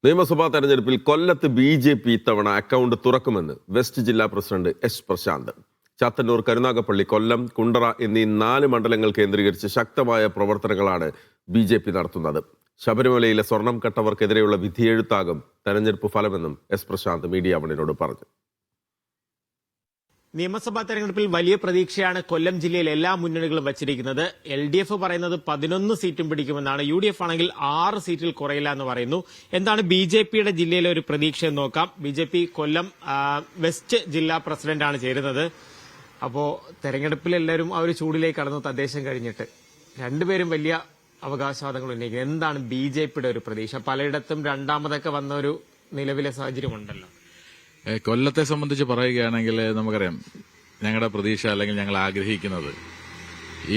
നിയമസഭാ തെരഞ്ഞെടുപ്പിൽ കൊല്ലത്ത് BJP ഇത്തവണ അക്കൗണ്ട് തുറക്കുമെന്ന് വെസ്റ്റ് ജില്ലാ പ്രസിഡന്റ് S. പ്രശാന്ത്. ചാത്തന്നൂർ, കരുനാഗപ്പള്ളി, കൊല്ലം, കുണ്ടറ എന്നീ 4 മണ്ഡലങ്ങൾ കേന്ദ്രീകരിച്ച് ശക്തമായ പ്രവർത്തനങ്ങളാണ് BJP നടത്തുന്നത്. ശബരിമലയിലെ സ്വർണം കട്ടവർക്കെതിരെയുള്ള വിധിയെഴുത്താകും തെരഞ്ഞെടുപ്പ് ഫലമെന്നും S. പ്രശാന്ത് മീഡിയ വണിനോട് പറഞ്ഞു. നിയമസഭാ തെരഞ്ഞെടുപ്പിൽ വലിയ പ്രതീക്ഷയാണ് കൊല്ലം ജില്ലയിൽ എല്ലാ മുന്നണികളും വച്ചിരിക്കുന്നത്. LDF പറയുന്നത് 11 സീറ്റും പിടിക്കുമെന്നാണ്. UDF ആണെങ്കിൽ 6 സീറ്റിൽ കുറയില്ല എന്ന് പറയുന്നു. എന്താണ് BJPയുടെ ജില്ലയിലെ ഒരു പ്രതീക്ഷ എന്ന് നോക്കാം. BJP കൊല്ലം വെസ്റ്റ് ജില്ലാ പ്രസിഡന്റാണ് ചേരുന്നത്. അപ്പോ തെരഞ്ഞെടുപ്പിൽ എല്ലാവരും ആ ഒരു ചൂടിലേക്ക് കടന്നു. തദ്ദേശം കഴിഞ്ഞിട്ട് രണ്ടുപേരും വലിയ അവകാശവാദങ്ങൾ ഉന്നയിക്കുന്നത്. എന്താണ് BJPയുടെ ഒരു പ്രതീക്ഷ? പലയിടത്തും രണ്ടാമതൊക്കെ വന്ന ഒരു നിലവിലെ സാഹചര്യമുണ്ടല്ലോ. കൊല്ലത്തെ സംബന്ധിച്ച് പറയുകയാണെങ്കിൽ നമുക്കറിയാം, ഞങ്ങളുടെ പ്രതീക്ഷ അല്ലെങ്കിൽ ഞങ്ങൾ ആഗ്രഹിക്കുന്നത്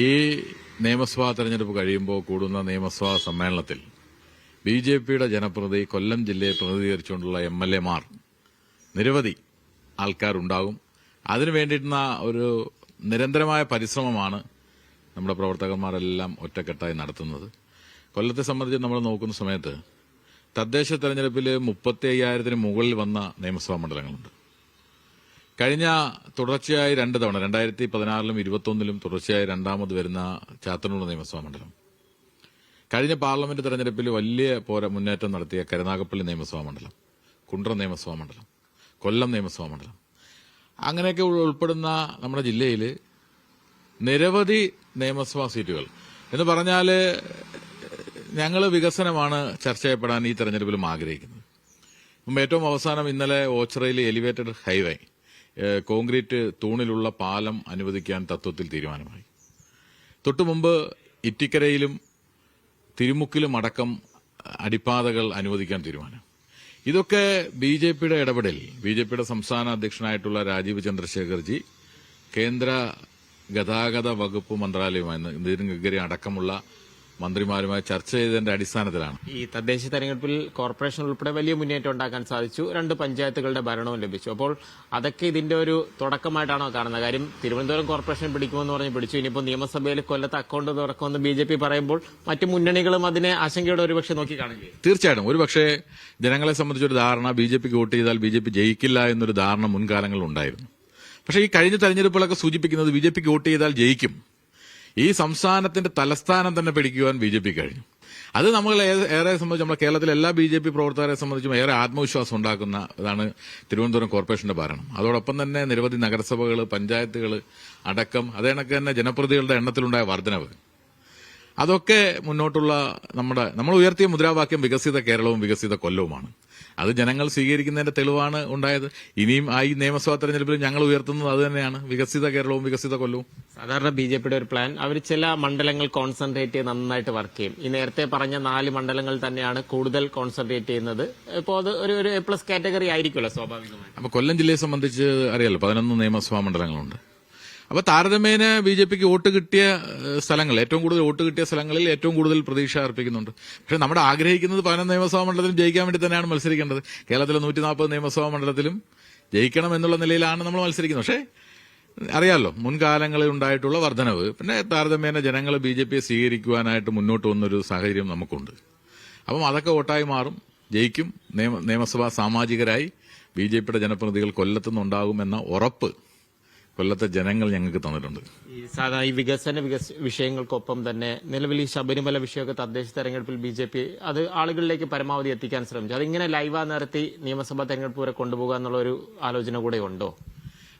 ഈ നിയമസഭാ തെരഞ്ഞെടുപ്പ് കഴിയുമ്പോൾ കൂടുന്ന നിയമസഭാ സമ്മേളനത്തിൽ BJPയുടെ ജനപ്രതിനിധി കൊല്ലം ജില്ലയെ പ്രതിനിധീകരിച്ചുകൊണ്ടുള്ള MLA-മാർ നിരവധി ആൾക്കാരുണ്ടാകും. അതിനു വേണ്ടിയിട്ടുള്ള ഒരു നിരന്തരമായ പരിശ്രമമാണ് നമ്മുടെ പ്രവർത്തകന്മാരെല്ലാം ഒറ്റക്കെട്ടായി നടത്തുന്നത്. കൊല്ലത്തെ സംബന്ധിച്ച് നമ്മൾ നോക്കുന്ന സമയത്ത് തദ്ദേശ തെരഞ്ഞെടുപ്പിൽ 35,000-ന് മുകളിൽ വന്ന നിയമസഭാ മണ്ഡലങ്ങളുണ്ട്. കഴിഞ്ഞ തുടർച്ചയായി 2 തവണ 2016-ലും 2021-ലും തുടർച്ചയായി രണ്ടാമത് വരുന്ന ചാത്തന്നൂർ നിയമസഭാ മണ്ഡലം, കഴിഞ്ഞ പാർലമെന്റ് തെരഞ്ഞെടുപ്പിൽ വലിയ മുന്നേറ്റം നടത്തിയ കരുനാഗപ്പള്ളി നിയമസഭാ മണ്ഡലം, കുണ്ടറ നിയമസഭാ മണ്ഡലം, കൊല്ലം നിയമസഭാ മണ്ഡലം, അങ്ങനെയൊക്കെ ഉൾപ്പെടുന്ന നമ്മുടെ ജില്ലയിൽ നിരവധി നിയമസഭാ സീറ്റുകൾ എന്ന് പറഞ്ഞാൽ ഞങ്ങൾ വികസനമാണ് ചർച്ച ചെയ്യപ്പെടാൻ ഈ തെരഞ്ഞെടുപ്പിലും ആഗ്രഹിക്കുന്നത്. ഏറ്റവും അവസാനം ഇന്നലെ ഓച്ചിറയിൽ എലിവേറ്റഡ് ഹൈവേ, കോൺക്രീറ്റ് തൂണിലുള്ള പാലം അനുവദിക്കാൻ തത്വത്തിൽ തീരുമാനമായി. തൊട്ടുമുമ്പ് ഇറ്റിക്കരയിലും തിരുമുക്കിലും അടക്കം അടിപ്പാതകൾ അനുവദിക്കാൻ തീരുമാനം. ഇതൊക്കെ BJPയുടെ ഇടപെടൽ. BJPയുടെ സംസ്ഥാന അധ്യക്ഷനായിട്ടുള്ള രാജീവ് ചന്ദ്രശേഖർജി കേന്ദ്ര ഗതാഗത വകുപ്പ് മന്ത്രാലയവുമായി നിതിൻ ഗഡ്കരി അടക്കമുള്ള മന്ത്രിമാരുമായി ചർച്ച ചെയ്തതിന്റെ അടിസ്ഥാനത്തിലാണ്. ഈ തദ്ദേശ തെരഞ്ഞെടുപ്പിൽ കോർപ്പറേഷൻ ഉൾപ്പെടെ വലിയ മുന്നേറ്റം ഉണ്ടാക്കാൻ സാധിച്ചു. 2 പഞ്ചായത്തുകളുടെ ഭരണവും ലഭിച്ചു. അപ്പോൾ അതൊക്കെ ഇതിന്റെ ഒരു തുടക്കമായിട്ടാണോ കാണുന്നത്? കാര്യം തിരുവനന്തപുരം കോർപ്പറേഷൻ പിടിക്കുമെന്ന് പറഞ്ഞ് പിടിച്ചു. ഇനിയിപ്പോൾ നിയമസഭയിൽ കൊല്ലത്ത് അക്കൗണ്ട് തുറക്കുമെന്ന് BJP പറയുമ്പോൾ മറ്റു മുന്നണികളും അതിനെ ആശങ്കയോടെ ഒരുപക്ഷെ നോക്കി കാണില്ലേ? തീർച്ചയായിട്ടും. ഒരുപക്ഷെ ജനങ്ങളെ സംബന്ധിച്ചൊരു ധാരണ BJPക്ക് വോട്ട് ചെയ്താൽ BJP ജയിക്കില്ല എന്നൊരു ധാരണ മുൻകാലങ്ങളിൽ ഉണ്ടായിരുന്നു. പക്ഷേ ഈ കഴിഞ്ഞ തെരഞ്ഞെടുപ്പുകളൊക്കെ സൂചിപ്പിക്കുന്നത് BJPക്ക് വോട്ട് ചെയ്താൽ ജയിക്കും. ഈ സംസ്ഥാനത്തിന്റെ തലസ്ഥാനം തന്നെ പിടിക്കുവാൻ BJP കഴിഞ്ഞു. അത് നമ്മൾ ഏറെ സംബന്ധിച്ച് നമ്മുടെ കേരളത്തിലെ എല്ലാ BJP പ്രവർത്തകരെ സംബന്ധിച്ചും ഏറെ ആത്മവിശ്വാസം ഉണ്ടാക്കുന്ന ഇതാണ് തിരുവനന്തപുരം കോർപ്പറേഷന്റെ ഭരണം. അതോടൊപ്പം തന്നെ നിരവധി നഗരസഭകൾ, പഞ്ചായത്തുകൾ അടക്കം അതേണക്ക് തന്നെ ജനപ്രതിനിധികളുടെ എണ്ണത്തിലുണ്ടായ വർധനവ്, അതൊക്കെ മുന്നോട്ടുള്ള നമ്മൾ ഉയർത്തിയ മുദ്രാവാക്യം വികസിത കേരളവും വികസിത കൊല്ലവുമാണ്. അത് ജനങ്ങൾ സ്വീകരിക്കുന്നതിന്റെ തെളിവാണ് ഉണ്ടായത്. ഇനിയും ഈ നിയമസഭാ തെരഞ്ഞെടുപ്പിൽ ഞങ്ങൾ ഉയർത്തുന്നത് അത് തന്നെയാണ്, വികസിത കേരളവും വികസിത കൊല്ലവും. സാധാരണ BJPയുടെ ഒരു പ്ലാൻ, അവർ ചില മണ്ഡലങ്ങൾ കോൺസെൻട്രേറ്റ് ചെയ്ത് നന്നായിട്ട് വർക്ക് ചെയ്യും. ഈ നേരത്തെ പറഞ്ഞ 4 മണ്ഡലങ്ങൾ തന്നെയാണ് കൂടുതൽ കോൺസെൻട്രേറ്റ് ചെയ്യുന്നത്. ഇപ്പോൾ അത് ഒരു A+ കാറ്റഗറി ആയിരിക്കുമല്ലോ സ്വാഭാവികമായി. അപ്പൊ കൊല്ലം ജില്ലയെ സംബന്ധിച്ച് അറിയാലോ, 11 നിയമസഭാ മണ്ഡലങ്ങളുണ്ട്. അപ്പൊ താരതമ്യേന BJPക്ക് വോട്ട് കിട്ടിയ സ്ഥലങ്ങൾ, ഏറ്റവും കൂടുതൽ വോട്ട് കിട്ടിയ സ്ഥലങ്ങളിൽ ഏറ്റവും കൂടുതൽ പ്രതീക്ഷ അർപ്പിക്കുന്നുണ്ട്. പക്ഷെ നമ്മുടെ ആഗ്രഹിക്കുന്നത് 11 നിയമസഭാ മണ്ഡലത്തിലും ജയിക്കാൻ വേണ്ടി തന്നെയാണ് മത്സരിക്കേണ്ടത്. കേരളത്തിലെ 140 നിയമസഭാ മണ്ഡലത്തിലും ജയിക്കണം എന്നുള്ള നിലയിലാണ് നമ്മൾ മത്സരിക്കുന്നത്. പക്ഷേ അറിയാമല്ലോ, മുൻകാലങ്ങളിൽ ഉണ്ടായിട്ടുള്ള വർധനവ്, പിന്നെ താരതമ്യേന ജനങ്ങൾ BJPയെ സ്വീകരിക്കുവാനായിട്ട് മുന്നോട്ട് വന്നൊരു സാഹചര്യം നമുക്കുണ്ട്. അപ്പം അതൊക്കെ വോട്ടായി മാറും, ജയിക്കും. നിയമസഭാ സാമാജികരായി BJPയുടെ ജനപ്രതിനിധികൾ കൊല്ലത്തുനിന്നുണ്ടാകുമെന്ന ഉറപ്പ് കൊല്ലത്തെ ജനങ്ങൾ ഞങ്ങൾക്ക് തന്നിട്ടുണ്ട്. സാധാരണ ഈ വികസന വിഷയങ്ങൾക്കൊപ്പം തന്നെ നിലവിൽ ഈ ശബരിമല വിഷയമൊക്കെ തദ്ദേശ തെരഞ്ഞെടുപ്പിൽ BJP അത് ആളുകളിലേക്ക് പരമാവധി എത്തിക്കാൻ ശ്രമിച്ചു. അതിങ്ങനെ ലൈവാ നിർത്തി നിയമസഭാ തെരഞ്ഞെടുപ്പ് വരെ കൊണ്ടുപോകുക എന്നുള്ള ഒരു ആലോചന കൂടെ ഉണ്ടോ?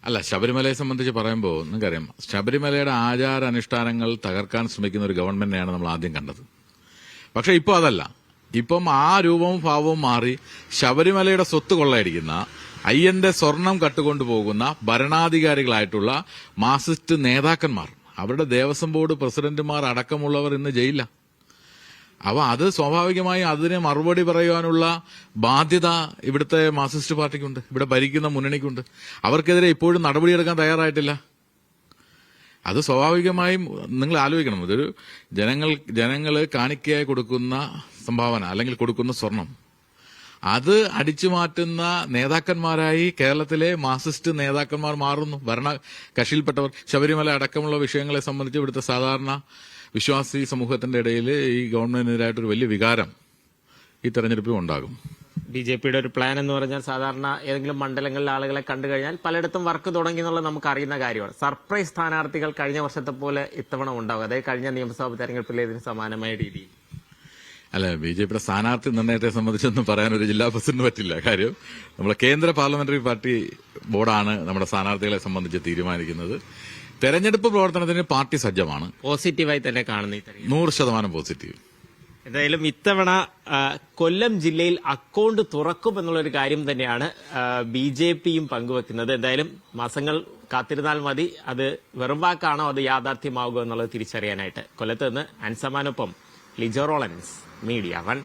അല്ല, ശബരിമലയെ സംബന്ധിച്ച് പറയുമ്പോൾ നിങ്ങൾക്കറിയാം, ശബരിമലയുടെ ആചാര അനുഷ്ഠാനങ്ങൾ തകർക്കാൻ ശ്രമിക്കുന്ന ഒരു ഗവൺമെന്റിനെയാണ് നമ്മൾ ആദ്യം കണ്ടത്. പക്ഷെ ഇപ്പോൾ അതല്ല. ഇപ്പം ആ രൂപവും ഭാവവും മാറി ശബരിമലയുടെ സ്വത്ത് കൊള്ളയടിക്കുന്ന, അയ്യന്റെ സ്വർണം കട്ടുകൊണ്ടുപോകുന്ന ഭരണാധികാരികളായിട്ടുള്ള മാർക്സിസ്റ്റ് നേതാക്കന്മാർ, അവരുടെ ദേവസ്വം ബോർഡ് പ്രസിഡന്റുമാർ അടക്കമുള്ളവർ ഇന്ന് ജയിലില്ല. അപ്പൊ അത് സ്വാഭാവികമായും അതിന് മറുപടി പറയുവാനുള്ള ബാധ്യത ഇവിടുത്തെ മാർക്സിസ്റ്റ് പാർട്ടിക്കുണ്ട്, ഇവിടെ ഭരിക്കുന്ന മുന്നണിക്കുണ്ട്. അവർക്കെതിരെ ഇപ്പോഴും നടപടിയെടുക്കാൻ തയ്യാറായിട്ടില്ല. അത് സ്വാഭാവികമായും നിങ്ങൾ ആലോചിക്കണം. ഇതൊരു ജനങ്ങൾ കാണിക്കയായി കൊടുക്കുന്ന സംഭാവന അല്ലെങ്കിൽ കൊടുക്കുന്ന സ്വർണം, അത് അടിച്ചു മാറ്റുന്ന നേതാക്കന്മാരായി കേരളത്തിലെ മാർക്സിസ്റ്റ് നേതാക്കന്മാർ മാറുന്നു, ഭരണ കക്ഷിയിൽപ്പെട്ടവർ. ശബരിമല അടക്കമുള്ള വിഷയങ്ങളെ സംബന്ധിച്ച് ഇവിടുത്തെ സാധാരണ വിശ്വാസി സമൂഹത്തിന്റെ ഇടയിൽ ഈ ഗവൺമെന്റിനെതിരായിട്ടൊരു വലിയ വികാരം ഈ തെരഞ്ഞെടുപ്പിൽ ഉണ്ടാകും. ബി.ജെ.പിയുടെ ഒരു പ്ലാൻ എന്ന് പറഞ്ഞാൽ സാധാരണ ഏതെങ്കിലും മണ്ഡലങ്ങളിലെ ആളുകളെ കണ്ടു കഴിഞ്ഞാൽ പലയിടത്തും വർക്ക് തുടങ്ങി എന്നുള്ളത് നമുക്ക് അറിയുന്ന കാര്യമാണ്. സർപ്രൈസ് സ്ഥാനാർത്ഥികൾ കഴിഞ്ഞ വർഷത്തെ പോലെ ഇത്തവണ ഉണ്ടാവും, അതായത് കഴിഞ്ഞ നിയമസഭാ തെരഞ്ഞെടുപ്പിലെ ഇതിന് സമാനമായ രീതിയിൽ. അല്ല, ബി.ജെ.പിയുടെ സ്ഥാനാർത്ഥി നിർണയത്തെ സംബന്ധിച്ചൊന്നും പറയാൻ ഒരു ജില്ലാ പ്രസിഡന്റ് പറ്റില്ല. കാര്യം നമ്മളെ കേന്ദ്ര പാർലമെന്ററി പാർട്ടി ബോർഡാണ് നമ്മുടെ സ്ഥാനാർത്ഥികളെ സംബന്ധിച്ച് തീരുമാനിക്കുന്നത്. തെരഞ്ഞെടുപ്പ് പ്രവർത്തനത്തിന് പാർട്ടി സജ്ജമാണ്. പോസിറ്റീവായി തന്നെ കാണുന്ന ഈ തെരഞ്ഞെടുപ്പ് 100% പോസിറ്റീവ്. എന്തായാലും ഇത്തവണ കൊല്ലം ജില്ലയിൽ അക്കൗണ്ട് തുറക്കുമെന്നുള്ളൊരു കാര്യം തന്നെയാണ് ബി.ജെ.പിയും പങ്കുവെക്കുന്നത്. എന്തായാലും മാസങ്ങൾ കാത്തിരുന്നാൽ മതി, അത് വെറും വാക്കാണോ അത് യാഥാർത്ഥ്യമാകുമോ എന്നുള്ളത് തിരിച്ചറിയാനായിട്ട്. കൊല്ലത്ത് നിന്ന് അൻസമാനൊപ്പം ലിജോ റോളൻസ്, മീഡിയ 1.